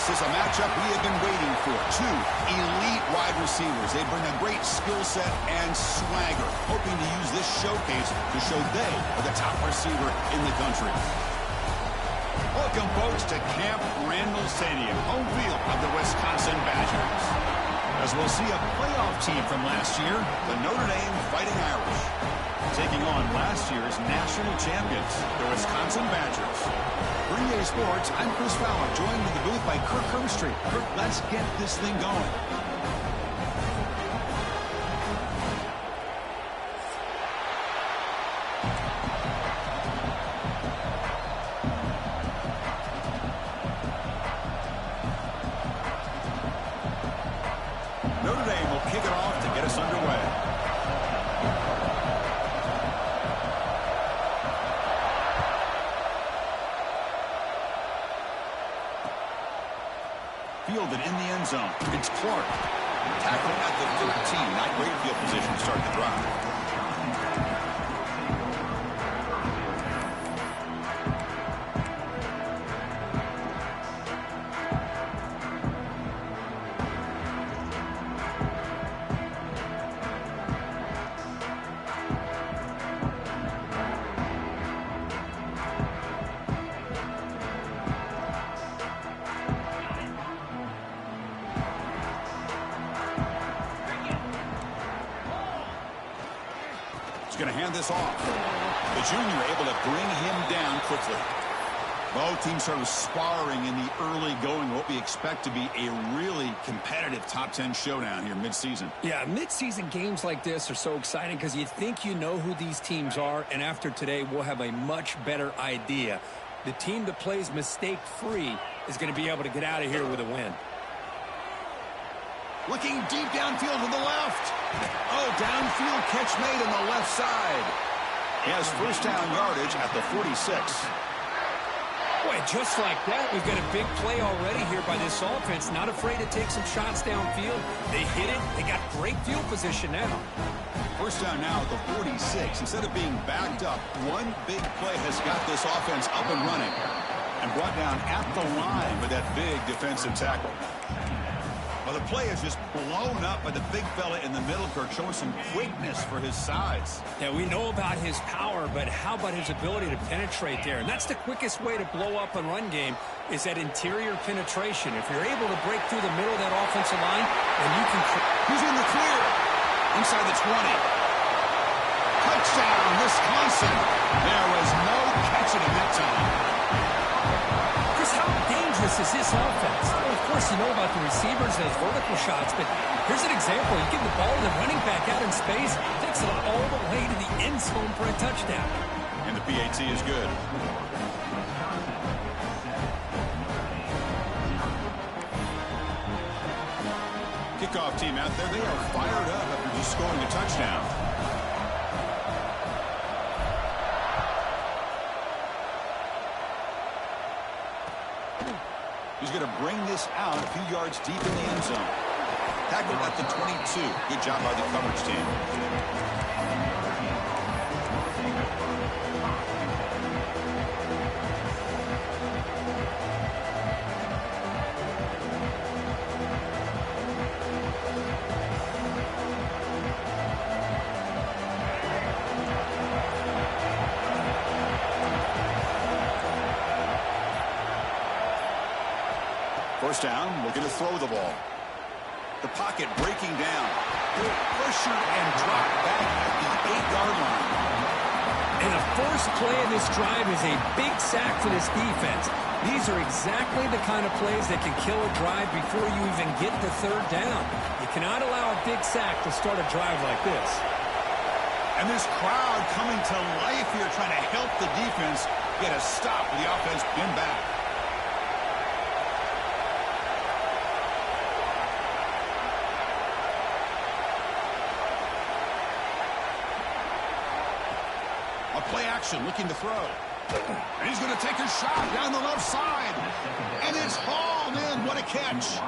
This is a matchup we have been waiting for. Two elite wide receivers. They bring a great skill set and swagger, hoping to use this showcase to show they are the top receiver in the country. Welcome, folks, to Camp Randall Stadium, home field of the Wisconsin Badgers. As we'll see a playoff team from last year, the Notre Dame Fighting Irish, taking on last year's national champions, the Wisconsin Badgers. For EA Sports, I'm Chris Fowler, joined in the booth by Kirk Herbstreit. Kirk, let's get this thing going. Notre Dame will kick it off to get us underway. Fielded in the end zone. It's Clark. Tackling at the 13. Not great field position to start the drive. Going to hand this off. The junior able to bring him down quickly. Both teams sort of sparring in the early going, what we expect to be a really competitive top 10 showdown here mid-season. Yeah, mid-season games like this are so exciting because you think you know who these teams are, and after today we'll have a much better idea. The team that plays mistake-free is going to be able to get out of here with a win. Looking deep downfield to the left. Oh, downfield catch made on the left side. He has first down yardage at the 46. Boy, just like that, we've got a big play already here by this offense. Not afraid to take some shots downfield. They hit it. They got great field position now. First down now at the 46. Instead of being backed up, one big play has got this offense up and running and brought down at the line with that big defensive tackle. Well, the play is just blown up by the big fella in the middle, Kirk, showing some quickness for his size. Yeah, we know about his power, but how about his ability to penetrate there? And that's the quickest way to blow up a run game is that interior penetration. If you're able to break through the middle of that offensive line, then you can... He's in the clear. Inside the 20. Touchdown, Wisconsin. There was no catching him that time. Chris, how dangerous is this offense? Well, of course, you know about the receivers and those vertical shots, but here's an example. You give the ball to the running back out in space, takes it all the way to the end zone for a touchdown. And the PAT is good. Kickoff team out there, they are fired up after just scoring a touchdown. He's going to bring this out a few yards deep in the end zone. Tackled at the 22. Good job by the coverage team. First down, looking to throw the ball. The pocket breaking down. Good pressure and drop back at the 8-yard line. And the first play of this drive is a big sack for this defense. These are exactly the kind of plays that can kill a drive before you even get the third down. You cannot allow a big sack to start a drive like this. And this crowd coming to life here, trying to help the defense get a stop with the offense pinned back. Play action, looking to throw. And he's going to take a shot down the left side. And it's hauled in. What a catch.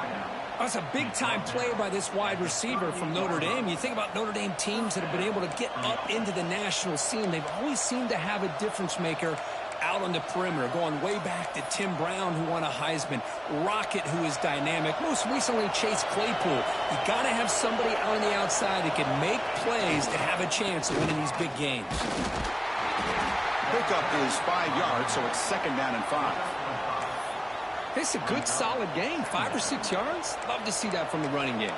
That's a big-time play by this wide receiver from Notre Dame. You think about Notre Dame teams that have been able to get up into the national scene. They've always seemed to have a difference maker out on the perimeter, going way back to Tim Brown, who won a Heisman, Rocket, who is dynamic, most recently Chase Claypool. You got to have somebody out on the outside that can make plays to have a chance of winning these big games. Pickup is 5 yards, so it's 2nd down and 5. It's a good, solid gain, 5 or 6 yards. Love to see that from the running game.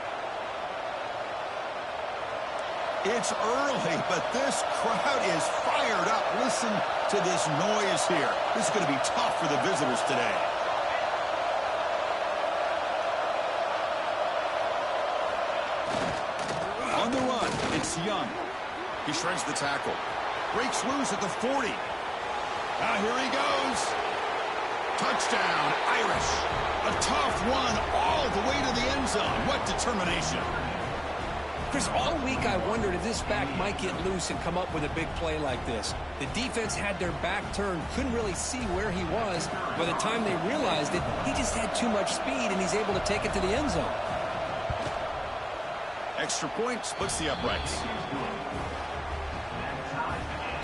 It's early, but this crowd is fired up. Listen to this noise here. This is going to be tough for the visitors today. On the run, it's Young. He shreds the tackle. Breaks loose at the 40. Now here he goes. Touchdown, Irish. A tough one all the way to the end zone. What determination. Chris, all week I wondered if this back might get loose and come up with a big play like this. The defense had their back turned, couldn't really see where he was. By the time they realized it, he just had too much speed, and he's able to take it to the end zone. Extra point splits the uprights.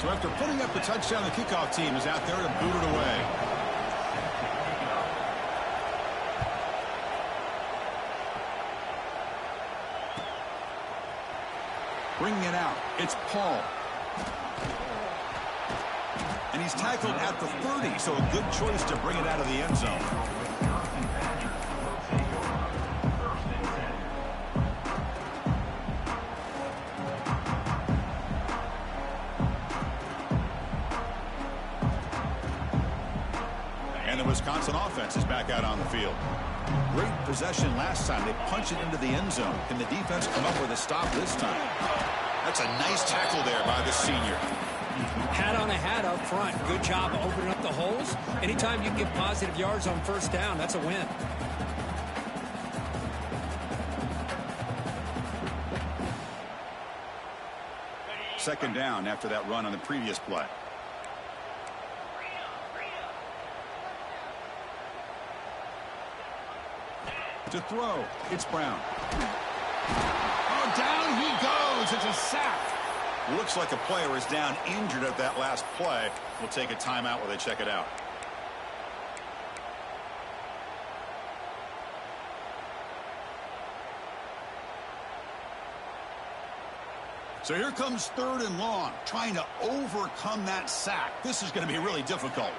So after putting up the touchdown, the kickoff team is out there to boot it away. Bringing it out, it's Paul. And he's tackled at the 30, so a good choice to bring it out of the end zone. And the Wisconsin offense is back out on the field. Great possession last time. They punch it into the end zone. Can the defense come up with a stop this time? That's a nice tackle there by the senior. Hat on a hat up front. Good job of opening up the holes. Anytime you can get positive yards on first down, that's a win. Second down after that run on the previous play. To throw, it's Brown. Oh, down he goes. It's a sack. Looks like a player is down injured at that last play. We'll take a timeout while they check it out. So here comes 3rd and long, trying to overcome that sack. This is going to be really difficult.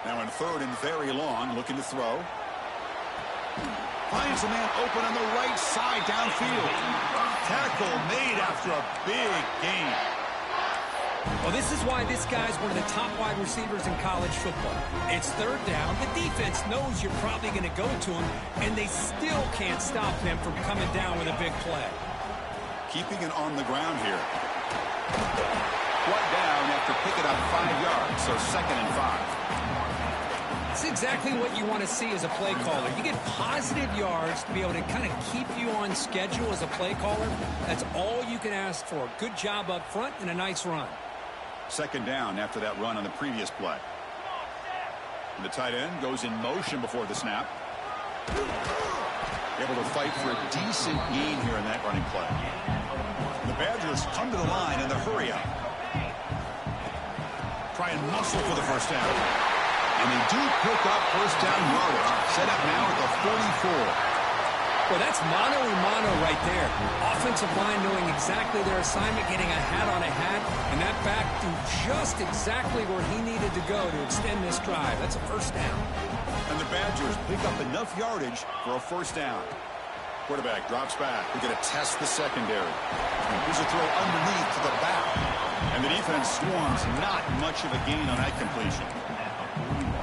Now in 3rd and very long, looking to throw. Finds a man open on the right side downfield. Tackle made after a big gain. Well, this is why this guy's one of the top wide receivers in college football. It's 3rd down. The defense knows you're probably going to go to him, and they still can't stop him from coming down with a big play. Keeping it on the ground here. One down after picking up 5 yards, so 2nd and 5. It's exactly what you want to see as a play caller. You get positive yards to be able to kind of keep you on schedule as a play caller. That's all you can ask for. Good job up front and a nice run. 2nd down after that run on the previous play. And the tight end goes in motion before the snap. Able to fight for a decent gain here in that running play. The Badgers come to the line in the hurry up. Try and muscle for the first down. And they do pick up first down yardage. Set up now at the 44. Well, that's mano-a-mano right there. Offensive line knowing exactly their assignment, getting a hat on a hat, and that back to just exactly where he needed to go to extend this drive. That's a first down. And the Badgers pick up enough yardage for a first down. Quarterback drops back. We're going to test the secondary. Here's a throw underneath to the back. And the defense swarms not much of a gain on that completion.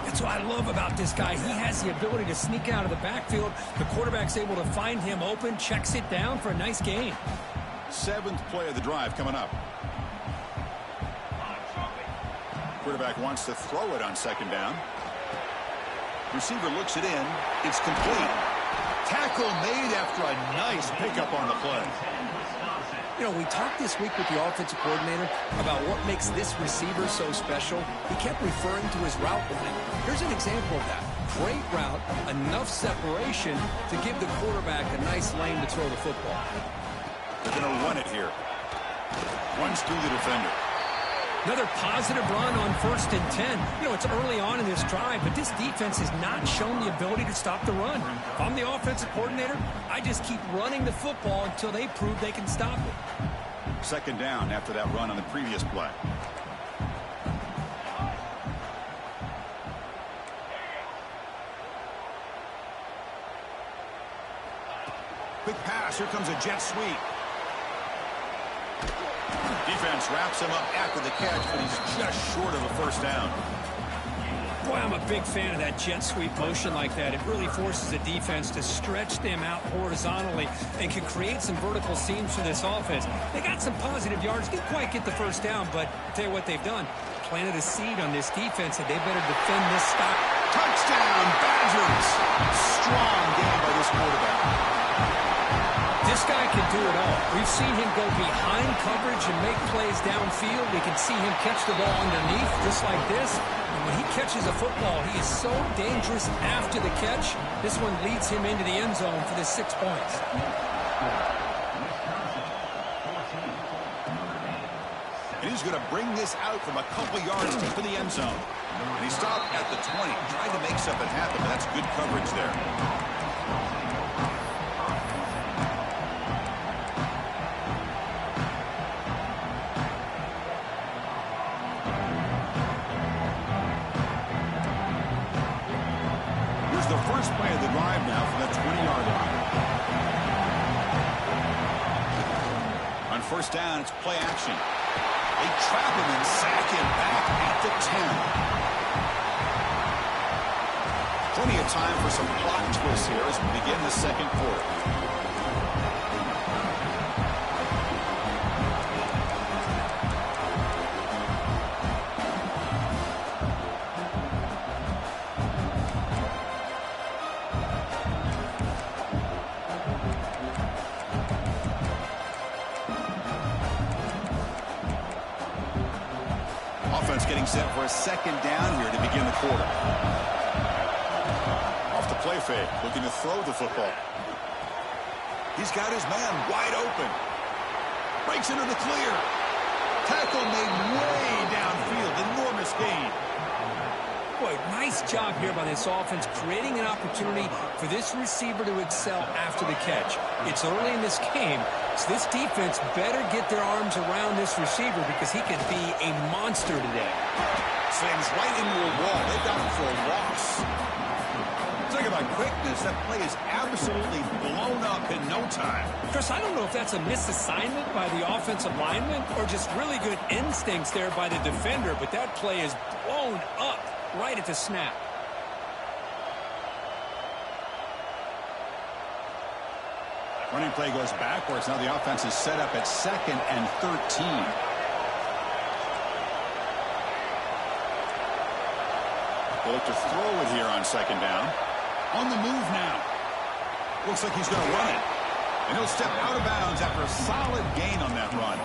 That's what I love about this guy. He has the ability to sneak out of the backfield. The quarterback's able to find him open, checks it down for a nice gain. 7th play of the drive coming up. Quarterback wants to throw it on 2nd down. Receiver looks it in. It's complete. Tackle made after a nice pickup on the play. You know, we talked this week with the offensive coordinator about what makes this receiver so special. He kept referring to his route running. Here's an example of that. Great route, enough separation to give the quarterback a nice lane to throw the football. They're going to run it here. Runs through the defender. Another positive run on 1st and 10. You know, it's early on in this drive, but this defense has not shown the ability to stop the run. If I'm the offensive coordinator, I just keep running the football until they prove they can stop it. 2nd down after that run on the previous play. Quick pass. Here comes a jet sweep. Defense wraps him up after the catch, but he's just short of a 1st down. Boy, I'm a big fan of that jet sweep motion like that. It really forces the defense to stretch them out horizontally and can create some vertical seams for this offense. They got some positive yards, didn't quite get the 1st down, but I'll tell you what they've done. Planted a seed on this defense, and they better defend this stop. Touchdown, Badgers! Strong game by this quarterback. This guy can do it all. We've seen him go behind coverage and make plays downfield. We can see him catch the ball underneath just like this. And when he catches a football, he is so dangerous after the catch. This one leads him into the end zone for the 6 points. And he's going to bring this out from a couple yards deep in the end zone. And he stopped at the 20, trying to make something happen, but that's good coverage there. The first play of the drive now from the 20-yard line. On 1st down, it's play action. They trap him and sack him back at the 10. Plenty of time for some plot twists here as we begin the 2nd quarter. Offense getting set for a 2nd down here to begin the quarter. Off the play fake, looking to throw the football. He's got his man wide open. Breaks into the clear. Tackle made way downfield. Enormous gain. Boy, nice job here by this offense, creating an opportunity for this receiver to excel after the catch. It's early in this game, so this defense better get their arms around this receiver because he could be a monster today. Slams right into a wall. They've got him for a loss. Talk about quickness. That play is absolutely blown up in no time. Chris, I don't know if that's a misassignment by the offensive lineman or just really good instincts there by the defender, but that play is blown up right at the snap. Running play goes backwards. Now the offense is set up at 2nd and 13. They look to throw it here on 2nd down. On the move now. Looks like he's going to run it. And he'll step out of bounds after a solid gain on that run.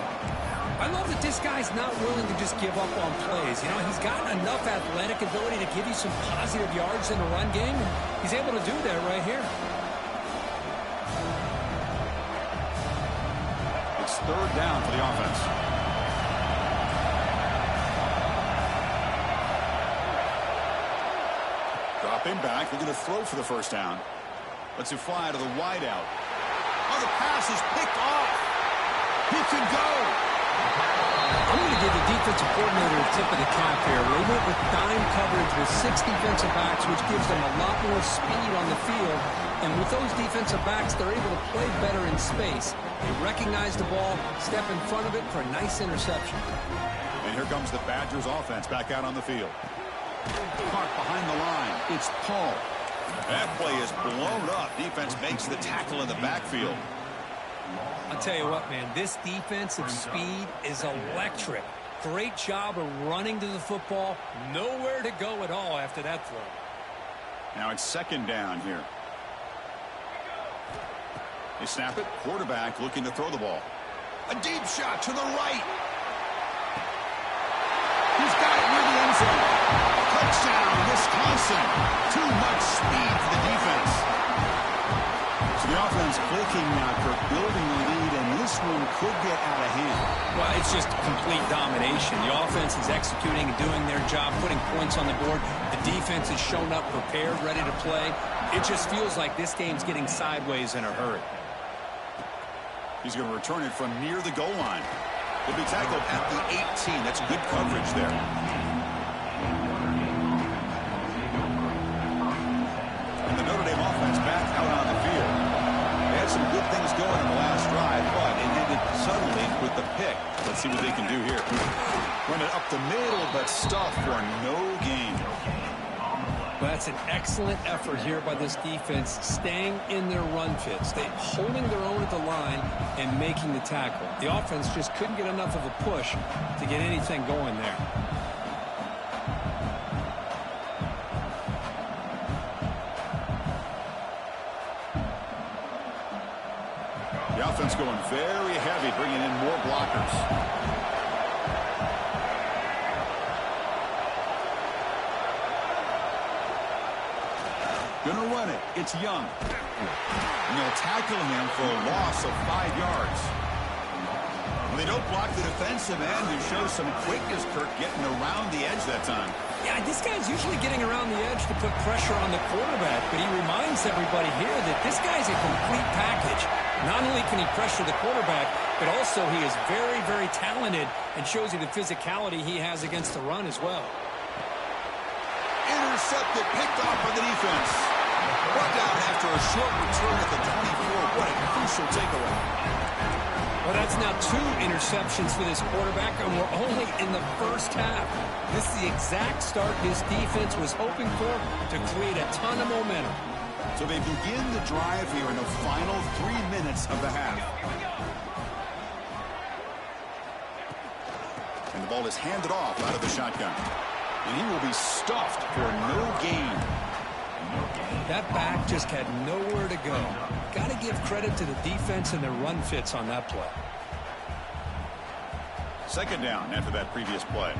I love that this guy's not willing to just give up on plays. You know, he's got enough athletic ability to give you some positive yards in the run game. And he's able to do that right here. It's 3rd down for the offense. Dropping back, looking to throw for the 1st down. Lets it fly to the wideout. Oh, the pass is picked off. He can go. I'm going to give the defensive coordinator a tip of the cap here. They went with dime coverage with 6 defensive backs, which gives them a lot more speed on the field. And with those defensive backs, they're able to play better in space. They recognize the ball, step in front of it for a nice interception. And here comes the Badgers offense back out on the field. Caught behind the line. It's Paul. That play is blown up. Defense makes the tackle in the backfield. I'll tell you what, man, this defensive speed is electric. Great job of running to the football. Nowhere to go at all after that throw. Now it's 2nd down here. They snap it. Quarterback looking to throw the ball. A deep shot to the right. He's got it near the end zone. Touchdown, Wisconsin. Too much speed for the defense. So the offense offense clicking now for building a lead, and this one could get out of hand. Well, it's just complete domination. The offense is executing and doing their job, putting points on the board. The defense has shown up prepared, ready to play. It just feels like this game's getting sideways in a hurry. He's going to return it from near the goal line. He'll be tackled at the 18. That's good coverage there. And the Notre Dame offense back out on the field. They had some good things going in the last drive, but it ended suddenly with the pick. Let's see what they can do here. Run it up the middle, but stuff for no gain. Well, that's an excellent effort here by this defense, staying in their run fits. They holding their own at the line and making the tackle. The offense just couldn't get enough of a push to get anything going there. The offense going very heavy, bringing in more blockers. Gonna run it. It's Young. And they'll tackle him for a loss of 5 yards. Well, they don't block the defensive end, who shows some quickness, Kirk, getting around the edge that time. Yeah, this guy's usually getting around the edge to put pressure on the quarterback, but he reminds everybody here that this guy's a complete package. Not only can he pressure the quarterback, but also he is very, very talented and shows you the physicality he has against the run as well. Intercepted, picked off by the defense. Brought down after a short return at the 24. What a crucial takeaway. Well, that's now 2 interceptions for this quarterback, and we're only in the first half. This is the exact start this defense was hoping for to create a ton of momentum. So they begin the drive here in the final 3 minutes of the half. And the ball is handed off out of the shotgun. And he will be stuffed for no gain. That back just had nowhere to go. Got to give credit to the defense and their run fits on that play. Second down after that previous play.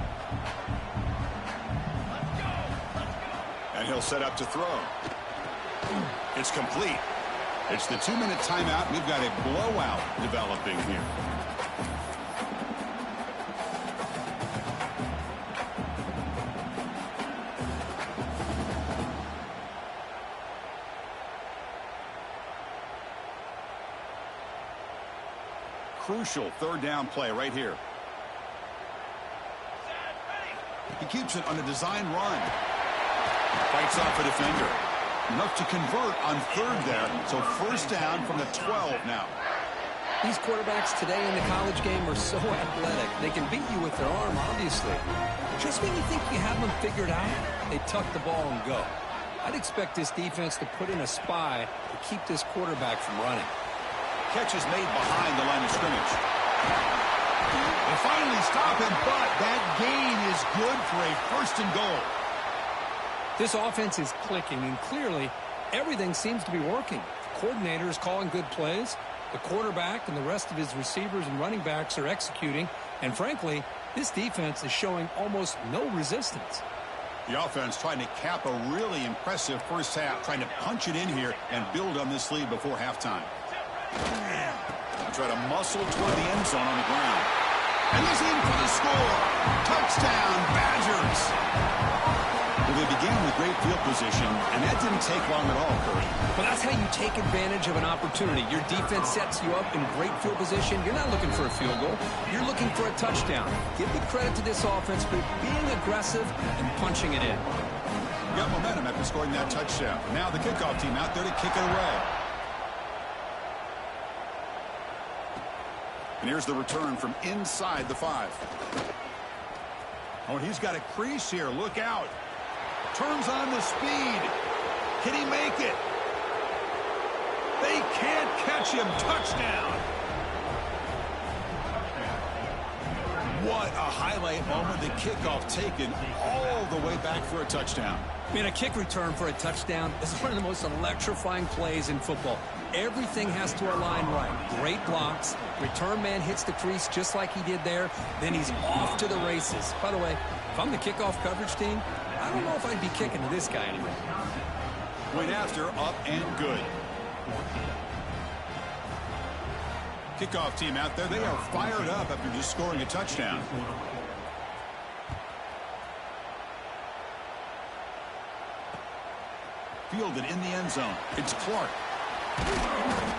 And he'll set up to throw. It's complete. It's the 2-minute timeout. We've got a blowout developing here. Crucial third down play right here. He keeps it on a design run. Fights off a defender. Enough to convert on third there. So first down from the 12 now. These quarterbacks today in the college game are so athletic. They can beat you with their arm, obviously. Just when you think you have them figured out, they tuck the ball and go. I'd expect this defense to put in a spy to keep this quarterback from running. Catch is made behind the line of scrimmage. They finally stop him, but that gain is good for a first and goal. This offense is clicking, and clearly everything seems to be working. The coordinator is calling good plays. The quarterback and the rest of his receivers and running backs are executing. And frankly, this defense is showing almost no resistance. The offense trying to cap a really impressive first half, trying to punch it in here and build on this lead before halftime. Try to muscle toward the end zone on the ground. And he's in for the score. Touchdown, Badgers. Well, they began with great field position, and that didn't take long at all, Kurt. Well, that's how you take advantage of an opportunity. Your defense sets you up in great field position. You're not looking for a field goal. You're looking for a touchdown. Give the credit to this offense for being aggressive and punching it in. Got momentum after scoring that touchdown. Now the kickoff team out there to kick it away. And here's the return from inside the 5. Oh, and he's got a crease here. Look out. Turns on the speed. Can he make it? They can't catch him. Touchdown. What a highlight moment. The kickoff taken all the way back for a touchdown. I mean, a kick return for a touchdown is one of the most electrifying plays in football. Everything has to align right. Great blocks. Return man hits the crease just like he did there. Then he's off to the races. By the way, if I'm the kickoff coverage team, I don't know if I'd be kicking to this guy anymore. Point after, up and good. Kickoff team out there, they are fired up after just scoring a touchdown. Fielded in the end zone. It's Clark.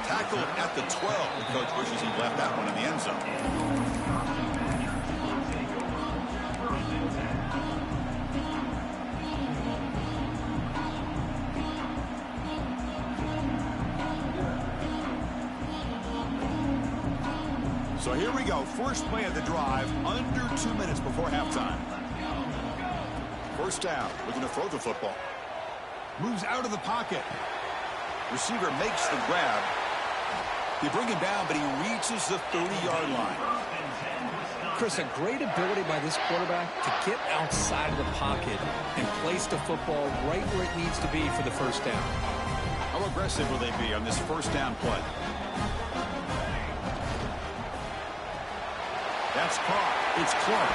Tackled at the 12. The coach wishes he left that one in the end zone. So here we go. First play of the drive, under 2 minutes before halftime. First down, looking to throw the football. Moves out of the pocket. Receiver makes the grab. They bring him down, but he reaches the 30-yard line. Chris, a great ability by this quarterback to get outside of the pocket and place the football right where it needs to be for the first down. How aggressive will they be on this first down play? That's caught. It's Clark.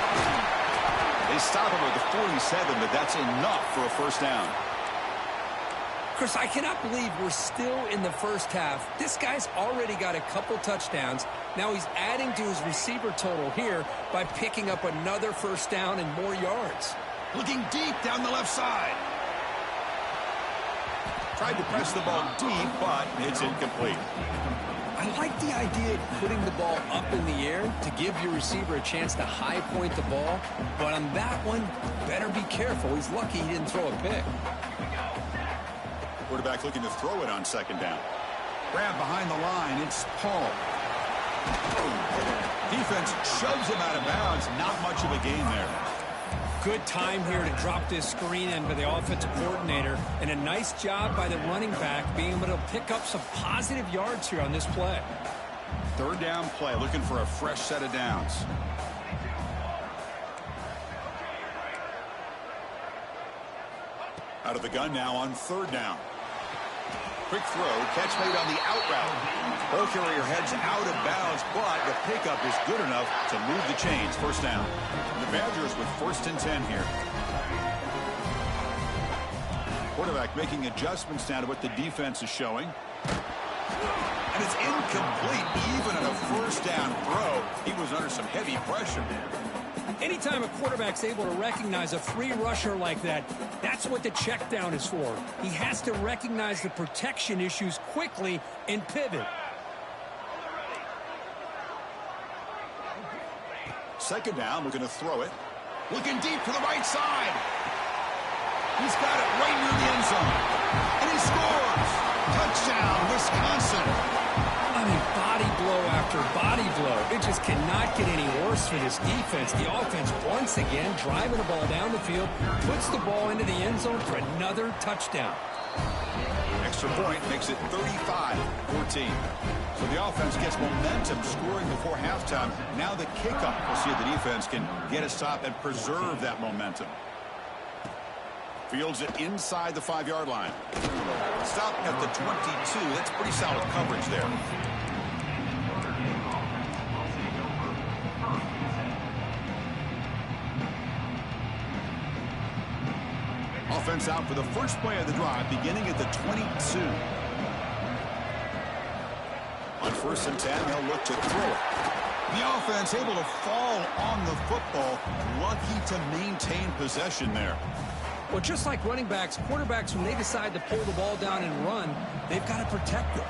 They stop him at the 47, but that's enough for a first down. Chris, I cannot believe we're still in the first half. This guy's already got a couple touchdowns. Now he's adding to his receiver total here by picking up another first down and more yards. Looking deep down the left side. Tried to press the ball deep, but it's incomplete. I like the idea of putting the ball up in the air to give your receiver a chance to high point the ball. But on that one, better be careful. He's lucky he didn't throw a pick. Quarterback looking to throw it on second down. Grab behind the line. It's Paul. Defense shoves him out of bounds. Not much of a gain there. Good time here to drop this screen in by the offensive coordinator. And a nice job by the running back being able to pick up some positive yards here on this play. Third down play, looking for a fresh set of downs. Out of the gun now on third down. Quick throw, catch made on the out route. Ball carrier heads out of bounds, but the pickup is good enough to move the chains. First down. The Badgers with first and 10 here. Quarterback making adjustments now to what the defense is showing. And it's incomplete, even on a first down throw. He was under some heavy pressure. Anytime a quarterback's able to recognize a free rusher like that, that's what the check down is for. He has to recognize the protection issues quickly and pivot. Second down, looking to throw it. Looking deep to the right side. He's got it right near the end zone. And he scores. Touchdown, Wisconsin. I mean, body blow after body blow. It just cannot get any worse for this defense. The offense, once again, driving the ball down the field, puts the ball into the end zone for another touchdown. Extra point makes it 35-14. So the offense gets momentum scoring before halftime. Now the kickoff. We'll see if the defense can get a stop and preserve that momentum. Fields it inside the 5-yard line. Stop at the 22. That's pretty solid coverage there. Offense out for the first play of the drive, beginning at the 22. On first and 10, they'll look to throw it. The offense able to fall on the football. Lucky to maintain possession there. Well, just like running backs, quarterbacks, when they decide to pull the ball down and run, they've got to protect it.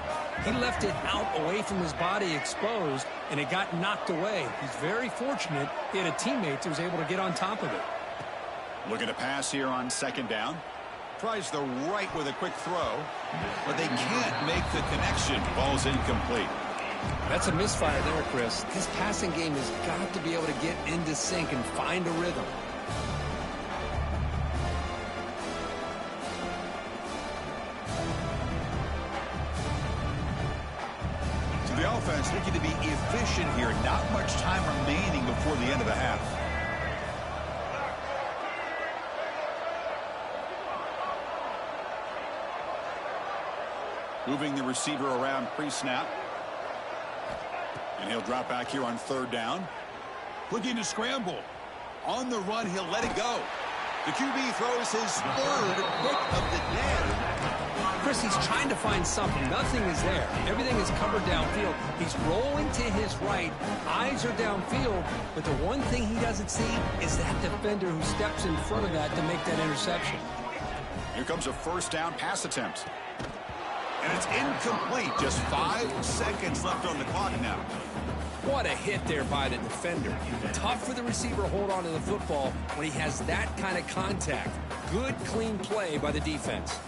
He left it out away from his body exposed, and it got knocked away. He's very fortunate he had a teammate who was able to get on top of it. Looking to pass here on second down. Tries the right with a quick throw, but they can't make the connection. Ball's incomplete. That's a misfire there, Chris. This passing game has got to be able to get into sync and find a rhythm. So the offense looking to be efficient here. Not much time remaining before the end of the half. Moving the receiver around pre-snap. And he'll drop back here on third down. Looking to scramble. On the run, he'll let it go. The QB throws his third pick of the day. Chris, he's trying to find something. Nothing is there. Everything is covered downfield. He's rolling to his right. Eyes are downfield. But the one thing he doesn't see is that defender who steps in front of that to make that interception. Here comes a first down pass attempt. And it's incomplete. Just 5 seconds left on the clock now. What a hit there by the defender. Tough for the receiver to hold on to the football when he has that kind of contact. Good, clean play by the defense.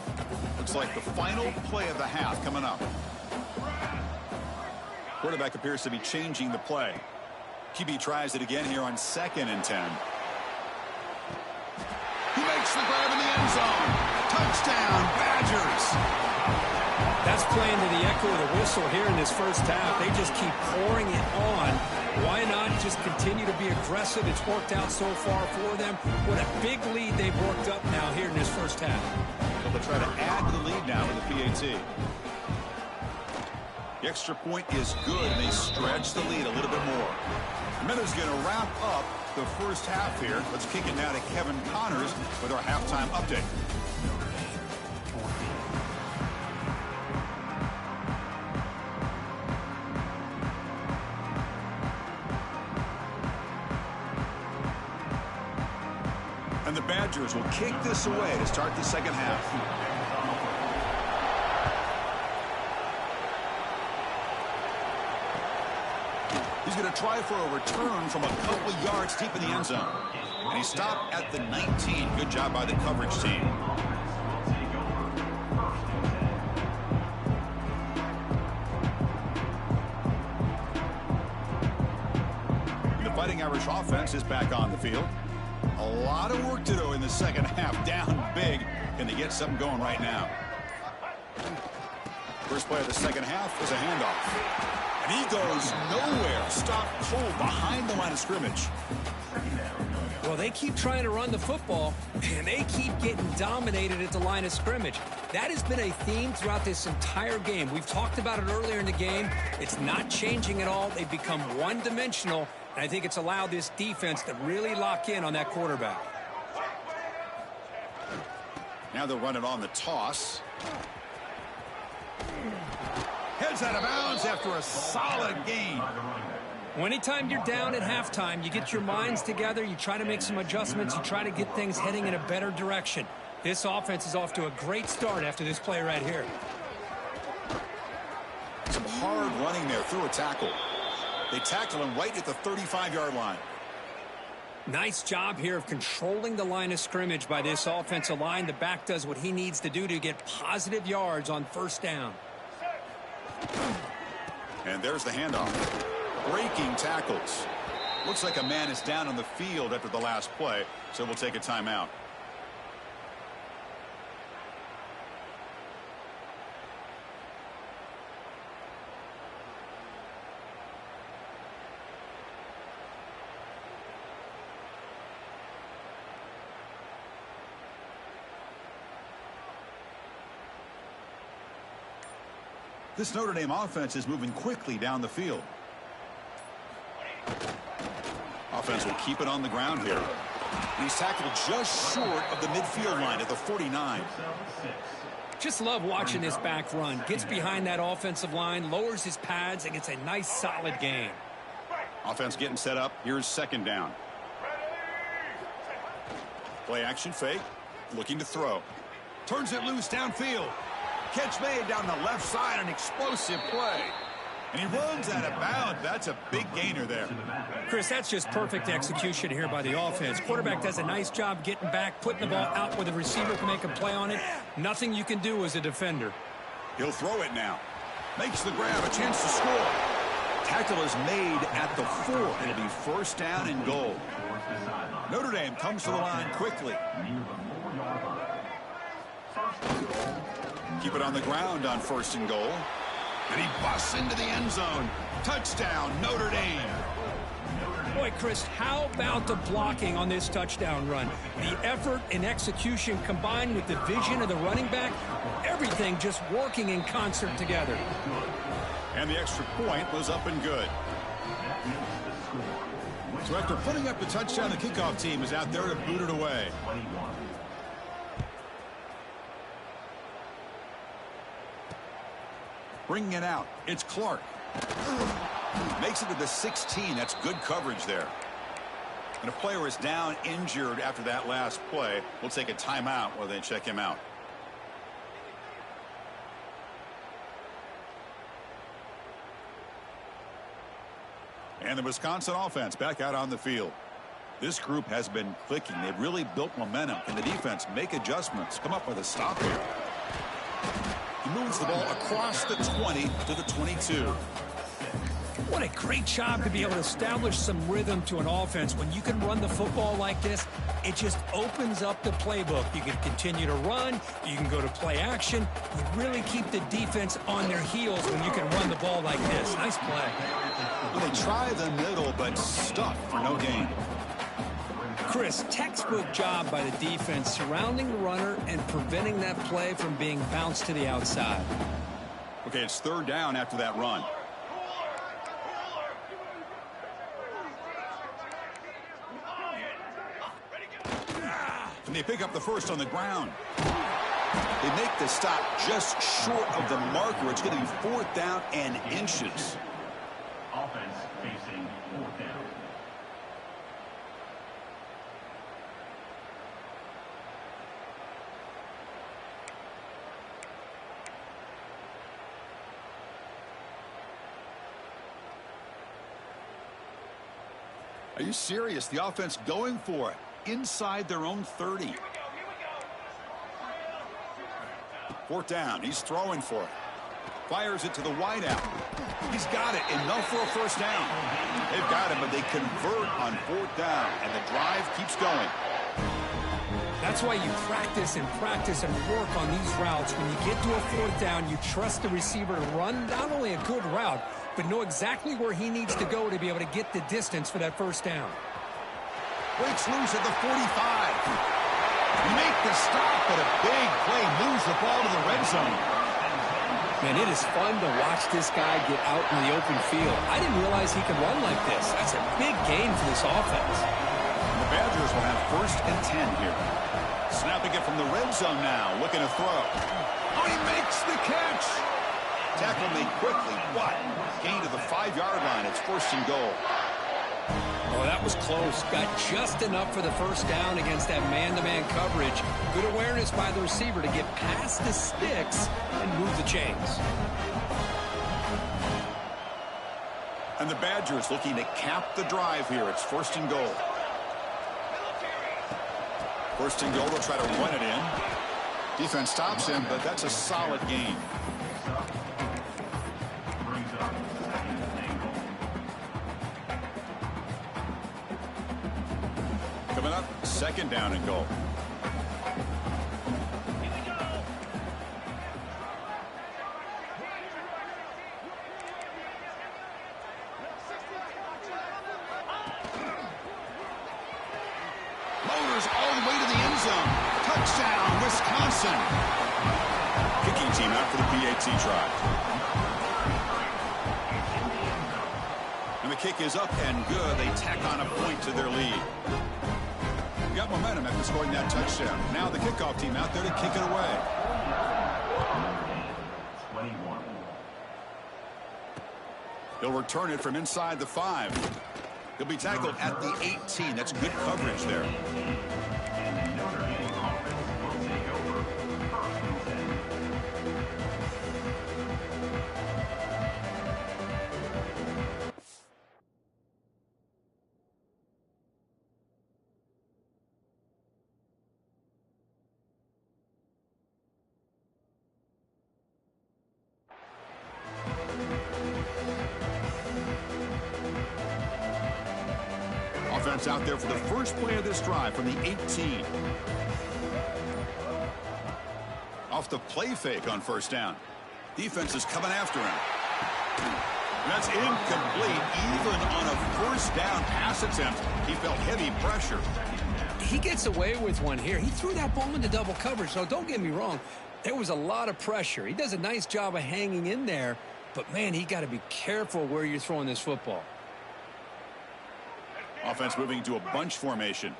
Looks like the final play of the half coming up. Quarterback appears to be changing the play. QB tries it again here on 2nd and 10. He makes the grab in the end zone. Touchdown, Badgers. That's playing to the echo of the whistle here in this first half. They just keep pouring it on. Why not just continue to be aggressive? It's worked out so far for them. What a big lead they've worked up now here in this first half. So they'll try to add to the lead now with the PAT. The extra point is good, and they stretch the lead a little bit more. Miller's going to wrap up the first half here. Let's kick it now to Kevin Connors with our halftime update. And the Badgers will kick this away to start the second half. He's going to try for a return from a couple yards deep in the end zone. And he stopped at the 19. Good job by the coverage team. The Fighting Irish offense is back on the field. A lot of work to do in the second half. Down big. Can they get something going right now? First play of the second half is a handoff. And he goes nowhere. Stopped cold behind the line of scrimmage. Well, they keep trying to run the football, and they keep getting dominated at the line of scrimmage. That has been a theme throughout this entire game. We've talked about it earlier in the game. It's not changing at all. They've become one-dimensional, and I think it's allowed this defense to really lock in on that quarterback. Now they'll run it on the toss. Heads out of bounds after a solid gain. Well, anytime you're down at halftime, you get your minds together, you try to make some adjustments, you try to get things heading in a better direction. This offense is off to a great start after this play right here. Some hard running there through a tackle. They tackle him right at the 35-yard line. Nice job here of controlling the line of scrimmage by this offensive line. The back does what he needs to do to get positive yards on first down. And there's the handoff. Breaking tackles. Looks like a man is down on the field after the last play, so we'll take a timeout. This Notre Dame offense is moving quickly down the field. Offense will keep it on the ground here. He's tackled just short of the midfield line at the 49. Just love watching this back run. Gets behind that offensive line, lowers his pads, and gets a nice solid gain. Offense getting set up. Here's second down. Play action fake. Looking to throw. Turns it loose downfield. Catch made down the left side. An explosive play. And he runs out of bounds. That's a big gainer there. Chris, that's just perfect execution here by the offense. Quarterback does a nice job getting back, putting the ball out where the receiver can make a play on it. Nothing you can do as a defender. He'll throw it now. Makes the grab, a chance to score. Tackle is made at the 4. It'll be first down and goal. Notre Dame comes to the line quickly. Keep it on the ground on first and goal. And he busts into the end zone. Touchdown, Notre Dame. Boy, Chris, how about the blocking on this touchdown run? The effort and execution combined with the vision of the running back, everything just working in concert together. And the extra point was up and good. So after putting up the touchdown, the kickoff team is out there to boot it away. Bringing it out, it's Clark. Makes it to the 16. That's good coverage there. And a player is down injured after that last play. We'll take a timeout while they check him out. And the Wisconsin offense back out on the field. This group has been clicking. They've really built momentum. Can the defense make adjustments? Come up with a stop here. He moves the ball across the 20 to the 22. What a great job to be able to establish some rhythm to an offense. When you can run the football like this, it just opens up the playbook. You can continue to run. You can go to play action. You really keep the defense on their heels when you can run the ball like this. Nice play. Well, they try the middle, but stuck for no gain. Chris, textbook job by the defense surrounding the runner and preventing that play from being bounced to the outside. Okay, it's third down after that run. And they pick up the first on the ground. They make the stop just short of the marker. It's going to be fourth down and inches. Offense facing fourth down. Are you serious? The offense going for it inside their own 30. Fourth down. He's throwing for it. Fires it to the wideout. He's got it. Enough for a first down. They've got it, but they convert on fourth down, and the drive keeps going. That's why you practice and work on these routes. When you get to a fourth down, you trust the receiver to run not only a good route, but know exactly where he needs to go to be able to get the distance for that first down. Breaks loose at the 45. Make the stop, but a big play moves the ball to the red zone. Man, it is fun to watch this guy get out in the open field. I didn't realize he could run like this. That's a big gain for this offense. The Badgers will have first and 10 here. Snapping it from the red zone now, looking to throw. Oh, he makes the catch. Tackle made quickly, but gain to the 5-yard line. It's first and goal. Oh, that was close. Got just enough for the first down against that man-to-man coverage. Good awareness by the receiver to get past the sticks and move the chains. And the Badgers looking to cap the drive here. It's first and goal. First and goal, they'll try to run it in. Defense stops him, but that's a solid gain. Coming up, second down and goal. Motors all the way to the end zone. Touchdown, Wisconsin. Kicking team out for the PAT try. And the kick is up and good. They tack on a point to their lead. Got momentum after scoring that touchdown. Now the kickoff team out there to kick it away. 21. He'll return it from inside the 5. He'll be tackled at the 18. That's good coverage there. And the Notre Dame offense will take over first and 10. Offense out there for the first play of this drive from the 18. Off the play fake on first down. Defense is coming after him. And that's incomplete. Even on a first down pass attempt, he felt heavy pressure. He gets away with one here. He threw that ball into double coverage, so don't get me wrong. There was a lot of pressure. He does a nice job of hanging in there, but, man, he got to be careful where you're throwing this football. Offense moving to a bunch formation.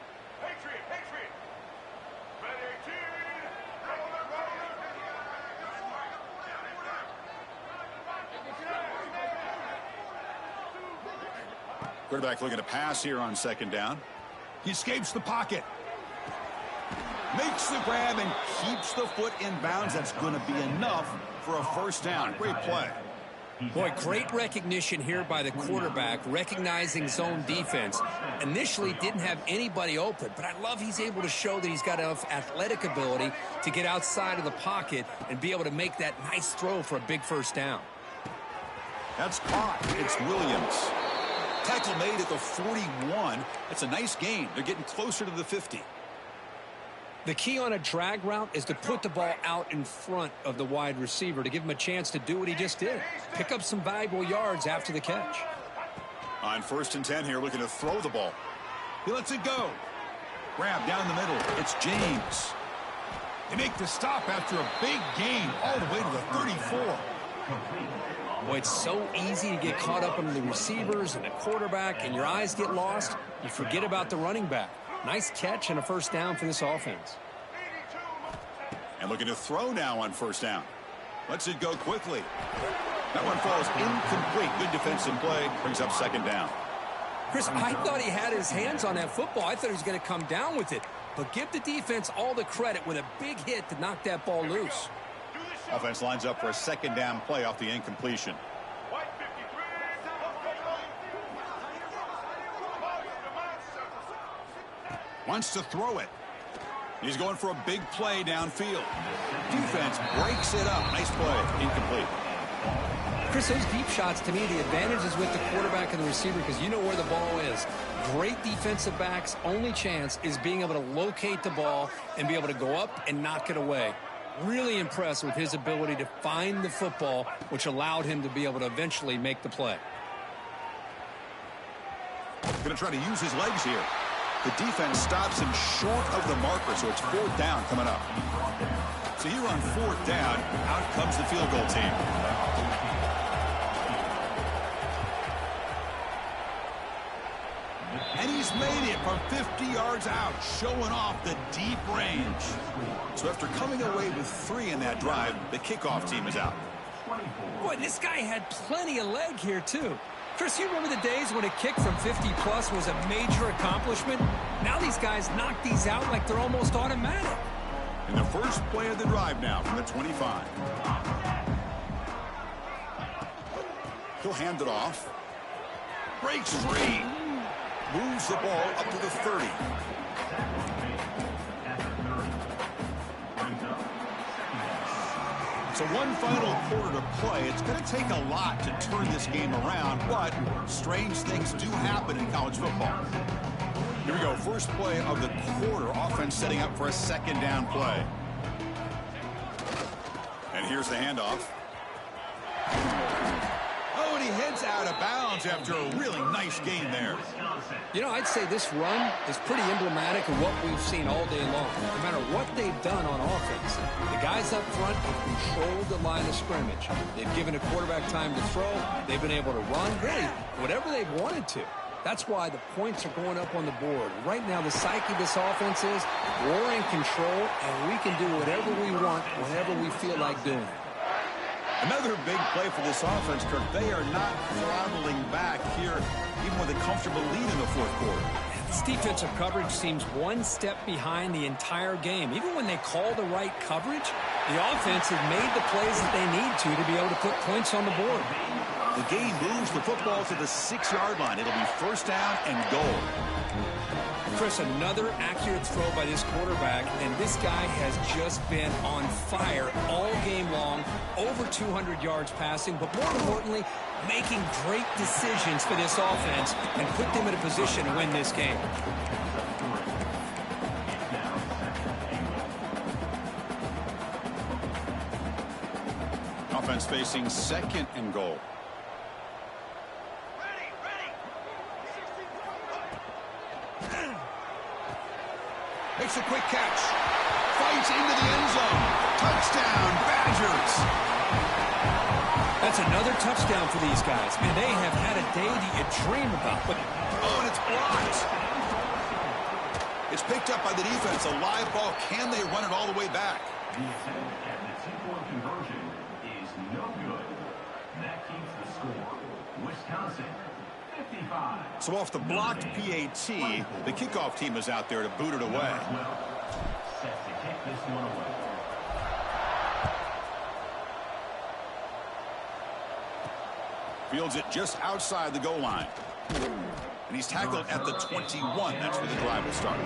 Quarterback looking to pass here on second down. He escapes the pocket. Makes the grab and keeps the foot in bounds. That's going to be enough for a first down. Great play. Boy, great recognition here by the quarterback, recognizing zone defense. Initially didn't have anybody open, but I love he's able to show that he's got enough athletic ability to get outside of the pocket and be able to make that nice throw for a big first down. That's caught. It's Williams. Tackle made at the 41. That's a nice gain. They're getting closer to the 50. The key on a drag route is to put the ball out in front of the wide receiver to give him a chance to do what he just did. Pick up some valuable yards after the catch. On 1st and 10 here, looking to throw the ball. He lets it go. Grab down the middle. It's James. They make the stop after a big gain all the way to the 34. Boy, it's so easy to get caught up in the receivers and the quarterback, and your eyes get lost. You forget about the running back. Nice catch and a first down for this offense. And looking to throw now on 1st down. Lets it go quickly. That one falls incomplete. Good defensive play. Brings up 2nd down. Chris, I thought he had his hands on that football. I thought he was going to come down with it. But give the defense all the credit with a big hit to knock that ball loose. Offense lines up for a 2nd down play off the incompletion. Wants to throw it. He's going for a big play downfield. Defense breaks it up. Nice play. Incomplete. Chris, those deep shots, to me, the advantage is with the quarterback and the receiver because you know where the ball is. Great defensive backs' only chance is being able to locate the ball and be able to go up and knock it away. Really impressed with his ability to find the football, which allowed him to be able to eventually make the play. Going to try to use his legs here. The defense stops him short of the marker, so it's 4th down coming up. So here on 4th down, out comes the field goal team. And he's made it from 50 yards out, showing off the deep range. So after coming away with 3 in that drive, the kickoff team is out. Boy, this guy had plenty of leg here, too. Chris, you remember the days when a kick from 50-plus was a major accomplishment? Now these guys knock these out like they're almost automatic. And the first play of the drive now from the 25. He'll hand it off. Breaks free. Moves the ball up to the 30. So one final quarter to play. It's going to take a lot to turn this game around, but strange things do happen in college football. Here we go. First play of the quarter. Offense setting up for a 2nd down play. And here's the handoff. Oh, and he heads out of bounds after a really nice gain there. You know, I'd say this run is pretty emblematic of what we've seen all day long. No matter what they've done on offense, the guys up front have controlled the line of scrimmage. They've given a quarterback time to throw. They've been able to run, really, whatever they've wanted to. That's why the points are going up on the board. Right now, the psyche of this offense is we're in control, and we can do whatever we want whenever we feel like doing it. Another big play for this offense, Kirk. They are not throttling back here, even with a comfortable lead in the 4th quarter. This defensive coverage seems one step behind the entire game. Even when they call the right coverage, the offense has made the plays that they need to be able to put points on the board. The game moves the football to the 6-yard line. It'll be 1st down and goal. Chris, another accurate throw by this quarterback, and this guy has just been on fire all game long, over 200 yards passing, but more importantly, making great decisions for this offense and put them in a position to win this game. Offense facing 2nd and goal. Makes a quick catch. Fights into the end zone. Touchdown, Badgers. That's another touchdown for these guys. Man, they have had a day that you dream about. But oh, and it's blocked. It's picked up by the defense. A live ball. Can they run it all the way back? The attempt at the 2-point conversion is no good. That keeps the score. Wisconsin 55. So off the blocked PAT, the kickoff team is out there to boot it away. Set to kick this one away. Fields it just outside the goal line. And he's tackled at the 21. That's where the drive will start.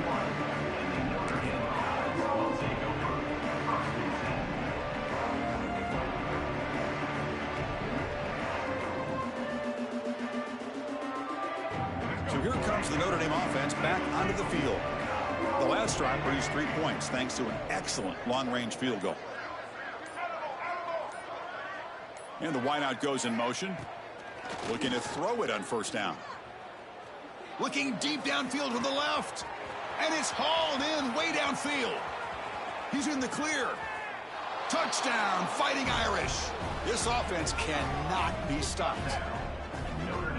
So here comes the Notre Dame offense back onto the field. The last drive produced 3 points thanks to an excellent long-range field goal. And the wideout goes in motion. Looking to throw it on first down. Looking deep downfield to the left. And it's hauled in way downfield. He's in the clear. Touchdown, Fighting Irish. This offense cannot be stopped.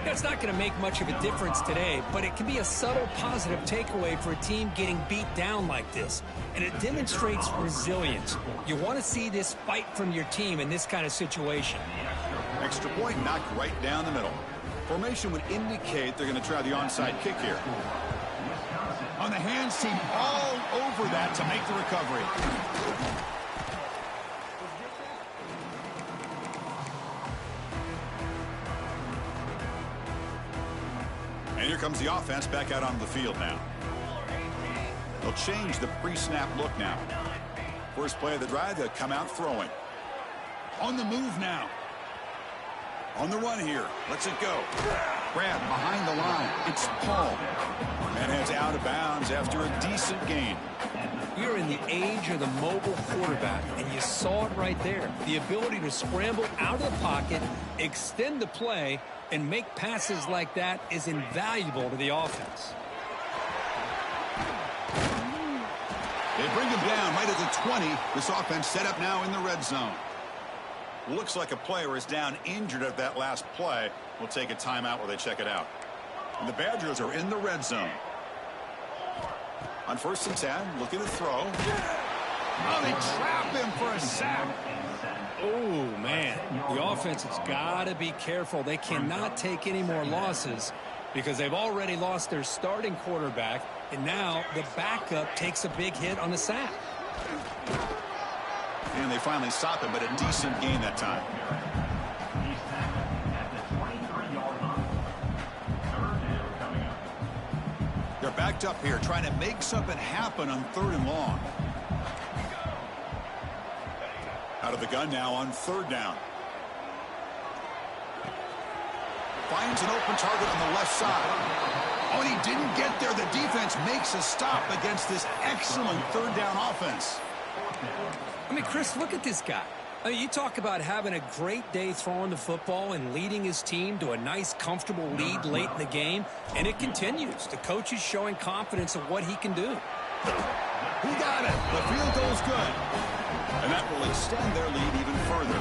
It's not going to make much of a difference today, but it can be a subtle positive takeaway for a team getting beat down like this. And it demonstrates resilience. You want to see this fight from your team in this kind of situation. Extra point knocked right down the middle. Formation would indicate they're going to try the onside kick here. On the hands team all over that to make the recovery. And here comes the offense back out on the field now. They'll change the pre-snap look now. First play of the drive, they'll come out throwing. On the move now. On the run here. Let's it go. Grab behind the line. It's Paul. And heads out of bounds after a decent gain. You're in the age of the mobile quarterback, and you saw it right there. The ability to scramble out of the pocket, extend the play, and make passes like that is invaluable to the offense. They bring him down right at the 20. This offense set up now in the red zone. Looks like a player is down injured at that last play. We'll take a timeout while they check it out. And the Badgers are in the red zone. On 1st and 10, looking to throw. Oh, they trap him for a sack. Oh, man. The offense has got to be careful. They cannot take any more losses because they've already lost their starting quarterback, and now the backup takes a big hit on the sack. And they finally stop him, but a decent gain that time. He's tackled at the 23-yard line. Third down coming up. They're backed up here, trying to make something happen on 3rd and long. Out of the gun now on 3rd down. Finds an open target on the left side. Oh, and he didn't get there. The defense makes a stop against this excellent 3rd down offense. I mean, Chris, look at this guy. I mean, you talk about having a great day throwing the football and leading his team to a nice, comfortable lead late in the game, and it continues. The coach is showing confidence of what he can do. He got it. The field goal's good. And that will extend their lead even further.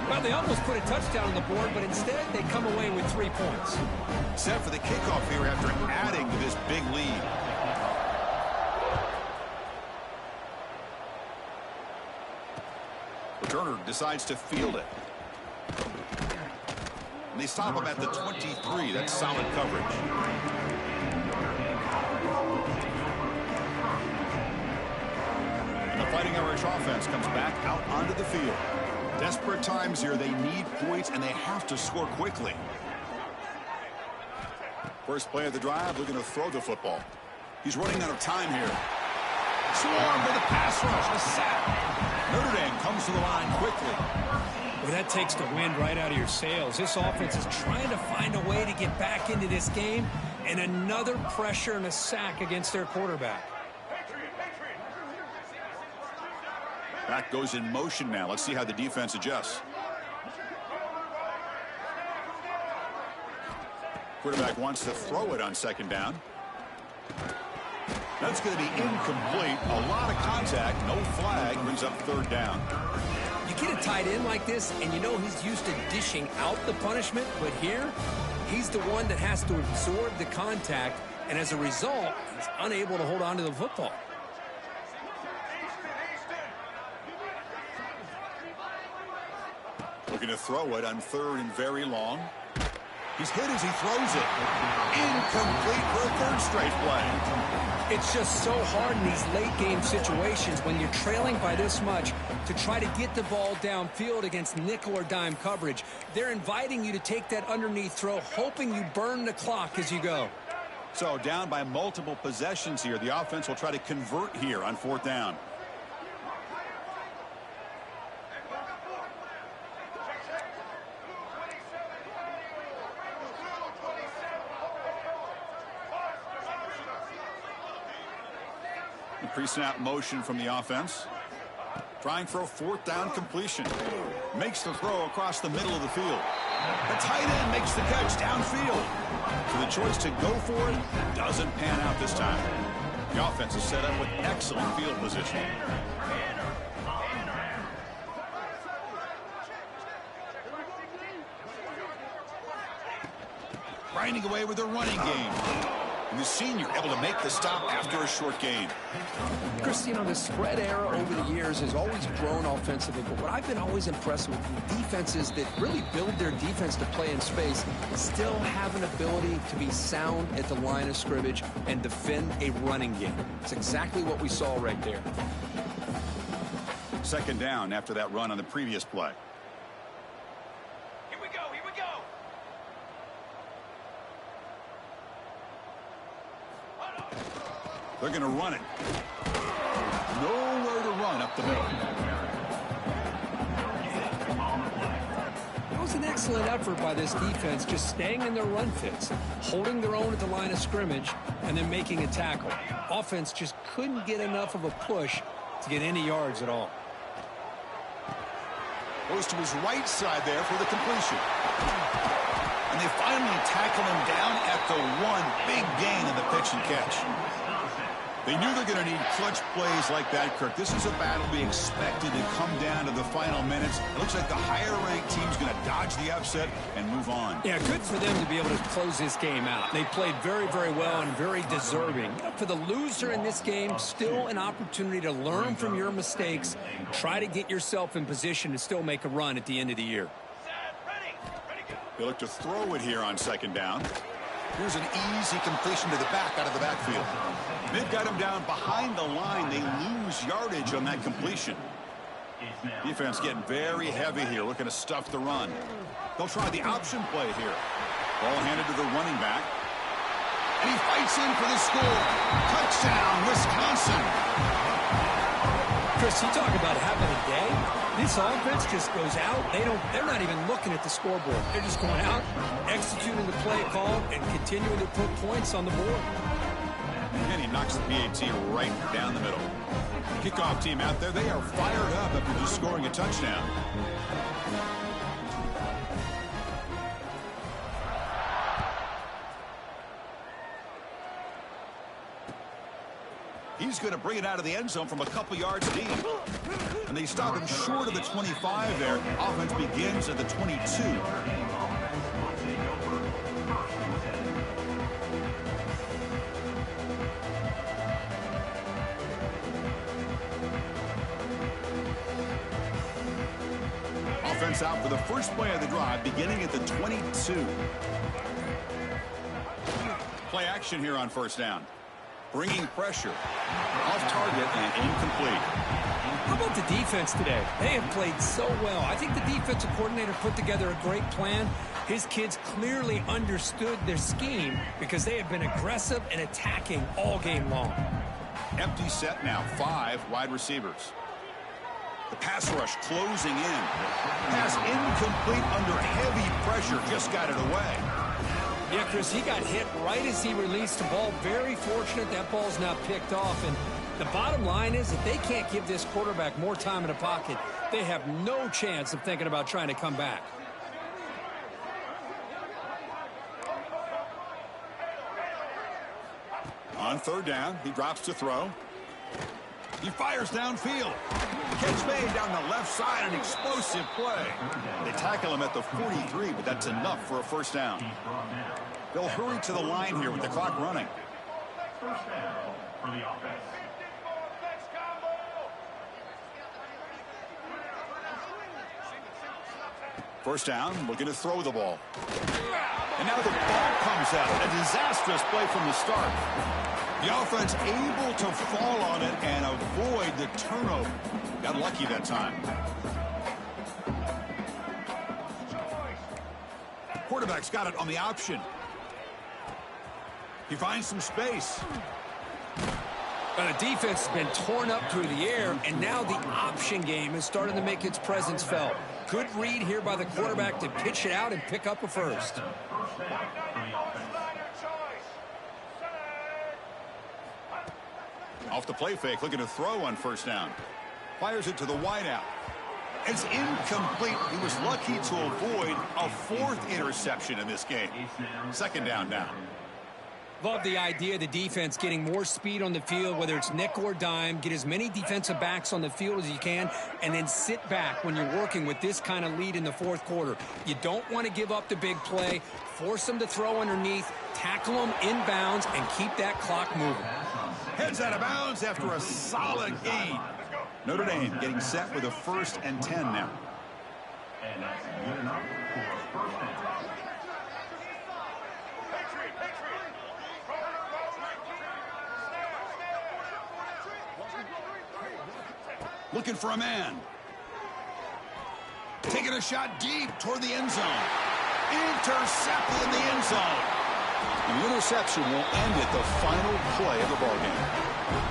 Well, they almost put a touchdown on the board, but instead they come away with 3 points. Set for the kickoff here after adding to this big lead. Returner decides to field it. And they stop him at the 23. That's solid coverage. And the Fighting Irish offense comes back out onto the field. Desperate times here. They need points, and they have to score quickly. First play of the drive, looking to throw the football. He's running out of time here. Swarm with a pass rush, a sack. Notre Dame comes to the line quickly. Well, that takes the wind right out of your sails. This offense is trying to find a way to get back into this game, and another pressure and a sack against their quarterback. Back goes in motion now. Let's see how the defense adjusts. Quarterback wants to throw it on 2nd down. That's going to be incomplete. A lot of contact. No flag. Brings up 3rd down. You get a tight end like this, and you know he's used to dishing out the punishment, but here, he's the one that has to absorb the contact, and as a result, he's unable to hold on to the football. Looking to throw it on 3rd and very long. He's hit as he throws it. Incomplete for a third straight play. It's just so hard in these late game situations when you're trailing by this much to try to get the ball downfield against nickel or dime coverage. They're inviting you to take that underneath throw, hoping you burn the clock as you go. So down by multiple possessions here. The offense will try to convert here on 4th down. Pre-snap motion from the offense. Trying for a 4th down completion. Makes the throw across the middle of the field. The tight end makes the catch downfield. So the choice to go for it doesn't pan out this time. The offense is set up with excellent field position. Grinding away with a running game. And the senior able to make the stop after a short gain. Chris, you know, the spread era over the years has always grown offensively, but what I've been always impressed with defenses that really build their defense to play in space still have an ability to be sound at the line of scrimmage and defend a running game. It's exactly what we saw right there. 2nd down after that run on the previous play. Here we go. They're going to run it. Nowhere to run up the middle. It was an excellent effort by this defense, just staying in their run fits, holding their own at the line of scrimmage, and then making a tackle. Offense just couldn't get enough of a push to get any yards at all. Goes to his right side there for the completion. And they finally tackle him down at the 1. Big gain in the pitch and catch. They knew they're going to need clutch plays like that, Kirk. This is a battle we expected to come down to the final minutes. It looks like the higher-ranked team's going to dodge the upset and move on. Yeah, good for them to be able to close this game out. They played very, very well and very deserving. For the loser in this game, still an opportunity to learn from your mistakes, try to get yourself in position to still make a run at the end of the year. They look to throw it here on 2nd down. Here's an easy completion to the back out of the backfield. They've got him down behind the line. They lose yardage on that completion. Defense getting very heavy here, looking to stuff the run. They'll try the option play here. Ball handed to the running back. And he fights in for the score. Touchdown, Wisconsin. Chris, you talk about having a day. This offense just goes out. They're not even looking at the scoreboard. They're just going out, executing the play call, and continuing to put points on the board. And he knocks the PAT right down the middle. Kickoff team out there, they are fired up after just scoring a touchdown. He's going to bring it out of the end zone from a couple yards deep. And they stop him short of the 25 there. Offense begins at the 22. Offense out for the first play of the drive, beginning at the 22. Play action here on 1st down. Bringing pressure. Off target and incomplete. How about the defense today? They have played so well. I think the defensive coordinator put together a great plan. His kids clearly understood their scheme because they have been aggressive and attacking all game long. Empty set now, 5 wide receivers. The pass rush closing in. Pass incomplete under heavy pressure. Just got it away. Yeah, Chris, he got hit right as he released the ball. Very fortunate that ball's now picked off. And the bottom line is that they can't give this quarterback more time in the pocket. They have no chance of thinking about trying to come back. On 3rd down, he drops to throw. He fires downfield. Catch made down the left side, an explosive play. They tackle him at the 43, but that's enough for a 1st down. They'll hurry to the line here with the clock running. 1st down for the offense. First down, looking to throw the ball. And now the ball comes out. A disastrous play from the start. The offense able to fall on it and avoid the turnover. Got lucky that time. Quarterback's got it on the option. He finds some space. The defense has been torn up through the air, and now the option game is starting to make its presence felt. Good read here by the quarterback to pitch it out and pick up a first. Off the play fake, looking to throw on first down. Fires it to the wideout. It's incomplete. He was lucky to avoid a fourth interception in this game. Second down now. Love the idea of the defense getting more speed on the field, whether it's nickel or dime. Get as many defensive backs on the field as you can, and then sit back when you're working with this kind of lead in the fourth quarter. You don't want to give up the big play. Force them to throw underneath, tackle them inbounds, and keep that clock moving. Heads out of bounds after a solid gain. Notre Dame getting set with a 1st and 10 now. And that's good enough for a first down. Looking for a man. Taking a shot deep toward the end zone. Intercepted in the end zone. And the interception will end it, the final play of the ballgame.